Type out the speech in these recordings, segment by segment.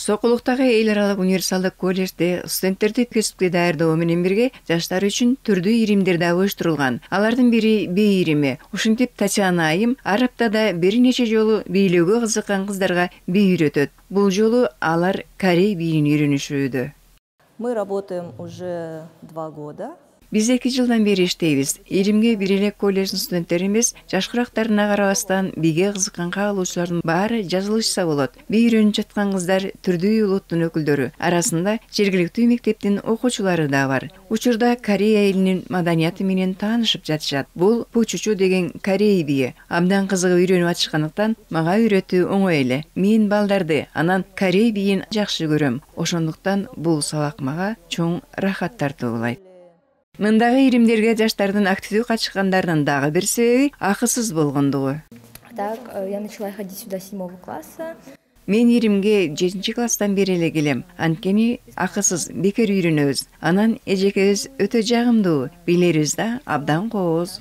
Сокулуктагы эл аралык универсалдык колледжде студенттерди кесипке даярдоо менен бирге жаштар үчүн түрдүү иримдер да уюштурулган. Алардын бири бий ирими. Ушинтип Татьяна айым ар аптада бир нече жолу бийлөөгө кызыккан кыздарга бий үйрөтөт. Бул жолу алар корей бийин үйрөнүшүүдө. Мы работаем уже 2 года. Биз 2 жылдан бери иштейбиз. Иримге бир эле колледждин студенттери эмес, жашкырактарына карабастан бийге кызыккан каалоочулардын баары жазылышса болот. Бий үйрөнүп жаткан кыздар түрдүү улуттун өкүлдөрү, арасында жергиликтүү мектептин окуучулары да бар. Учурда Корея элинин маданияты менен таанышып жатышат. Бул пучучу деген корей бийи. Абдан кызыгып үйрөнүп атышкандыктан мага үйрөтүү оңой эле. Мен балдарды анан корей бийин жакшы көрөм. Ошондуктан бул сабак мага чоң рахат тартуулайт. Мындагы иримдерге жаштардын активдүү катышкандарынын дагы бир себеби акысыз болгондугу. Так, я начала ходить сюда с 7 класса. Мен иримге 7-класстан бери эле келем. Анткени акысыз бекер үйрөнөбүз. Анан эжекебиз өтө жагымдуу, бийлерибиз да абдан кооз.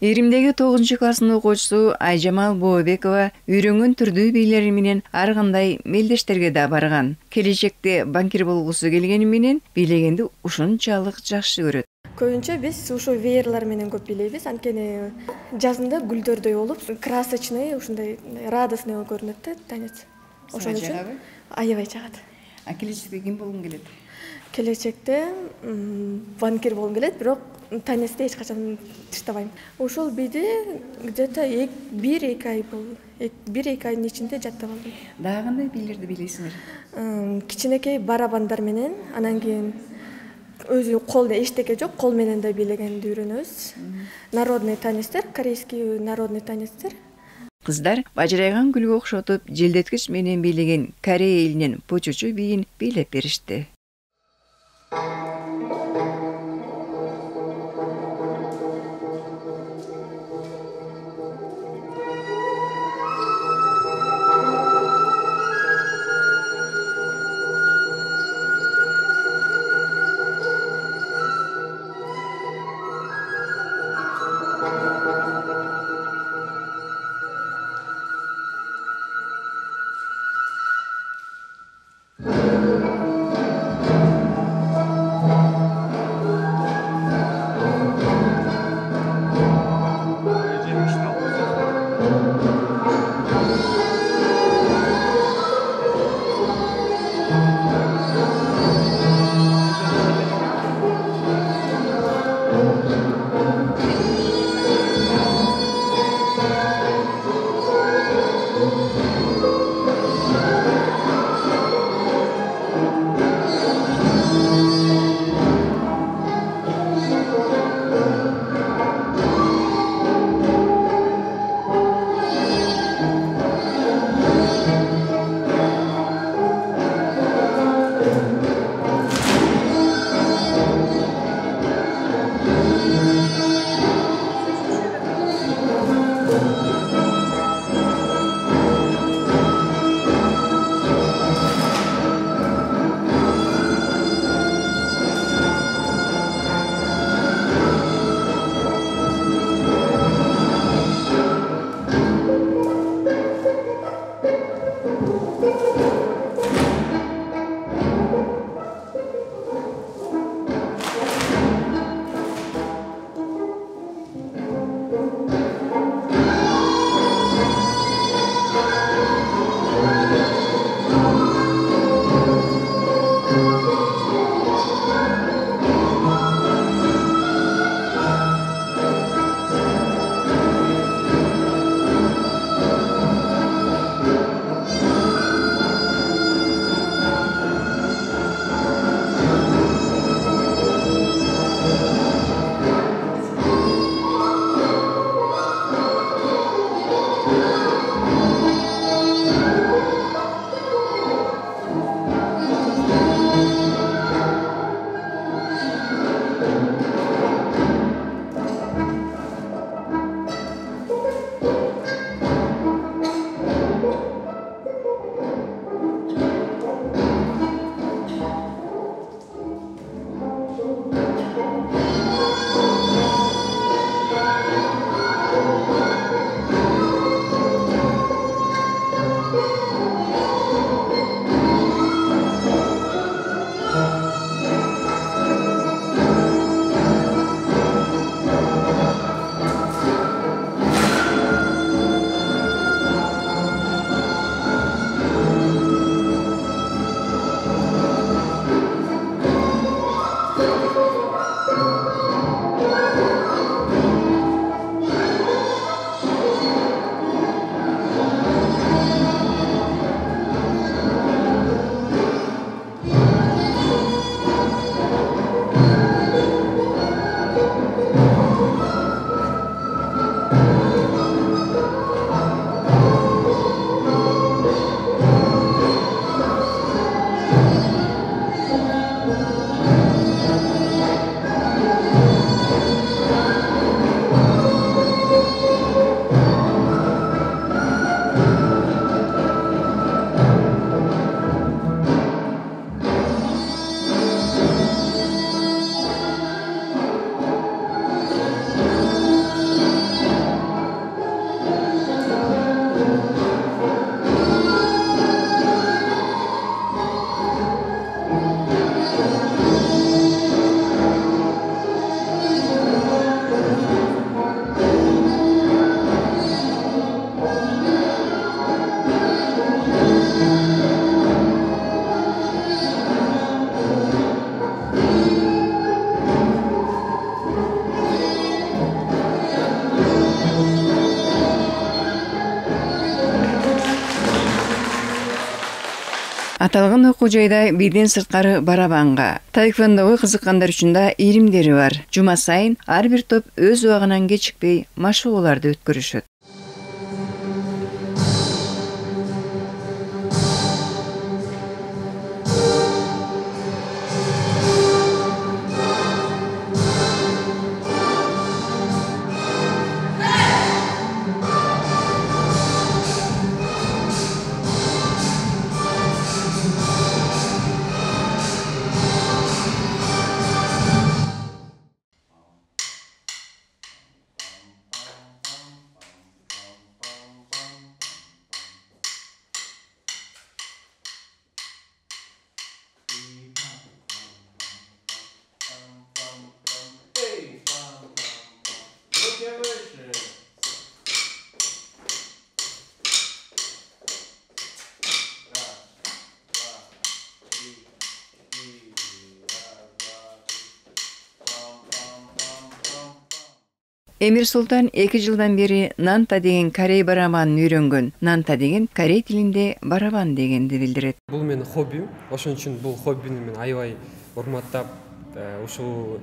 Иримдеги 9-класстын окуучусу Айжамал Бообекова үйрөнгөн түрдүү бийлери менен ар кандай мелдештерге да барган. Келечекте банкир болгусу келгени менен бийлегенди ушунчалык жакшы көрөт. Көбүнчө биз ушул веерлар менен көп бийлейбиз. Анткени жазында гүлдөрдөй болуп, красочный, ушундай радостный көрүнөт да танец. Ошон үчүн аябай жагат. А келечекте ким болгуң келет? Келечекте банкир болгум келет, бирок танецти эч качан таштабайм. Ошол бийди где-то 1-2 ай болду. 1-2 айдын ичинде жаттап алдым. Дагы кандай бийлерди бийлейсиңер? Кичинекей барабандар менен, анан кийин өзү колдо эчтеке жок, кол менен да бийлегенди үйрөнөбүз. Народный танецтер, корейский народный танецтер. Кыздар бажырайган гүлгө окшотуп, желдеткич менен бийлеген Корея элинин пучучу бийин бийлеп беришти. Аталган окуу жайда бирден сырткары барабанга, таэквондого кызыккандар үчүн да иримдери бар. Жума сайын ар бир топ өз убагынан кечикпей машыгууларды өткөрүшөт. Эмир Султан 2 жылдан бери Нанта деген корей барабанын үйрөнгөн. Нанта деген корей тилинде барабан дегенди билдирет. Бул менин хоббим. Ошон үчүн бул хоббини мен аябай урматтап, ушу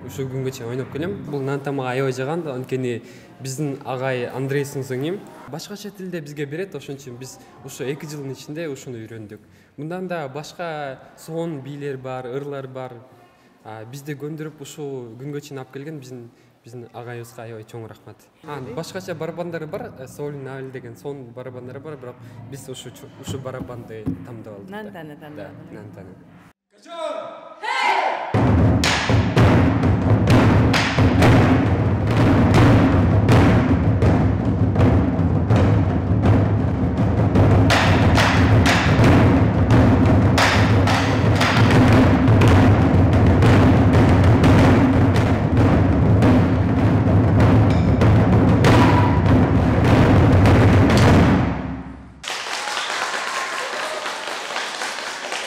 күнгө чейин ойноп келем. Бул Нанта мага аябай жаган, анткени биздин агай Андрейсин соңим башкача тилде бизге берет, ошон үчүн биз ушу 2 жылдын ичинде ушуну үйрөндүк. Мындан да башка сон бийлер бар, ырлар бар. Бизди көндүрүп ушу күнгө чейин алып келген биздин агайыбызга аябай чоң рахмат. Башкача барабандары бар, Солин Навил деген сон барабандары бар, бирок биз ушу барабанды тандап алдык. Нантаны тандадык. Нантаны.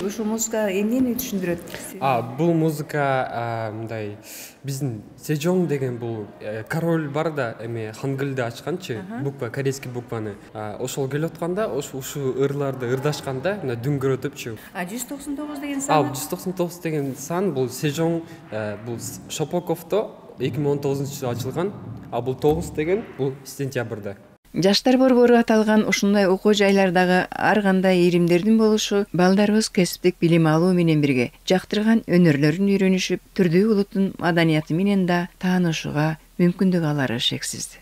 Ушу музыка эмнени түшүндүрөт? Бул музыка мындай биздин Сежонг деген бул король бар да, эме хангылды ачканчы, буква, корейский букваны. Ошол келип атканда, ушу ырларды ырдашканда мына дүңгүрөтүпчү. 199 деген сан? 199 деген сан бул Сежонг, бул Шопоковто 2019-жылы ачылган, бул 9 деген бул сентябрда. Жаштар борбору аталган ушундай окуу жайлардагы ар кандай иримдердин болушу балдарыбыз кесиптик билим алуу менен бирге жактырган өнөрлөрүн үйрөнүшүп, түрдүү улуттун маданияты менен да таанышууга мүмкүндүк алары шексиз.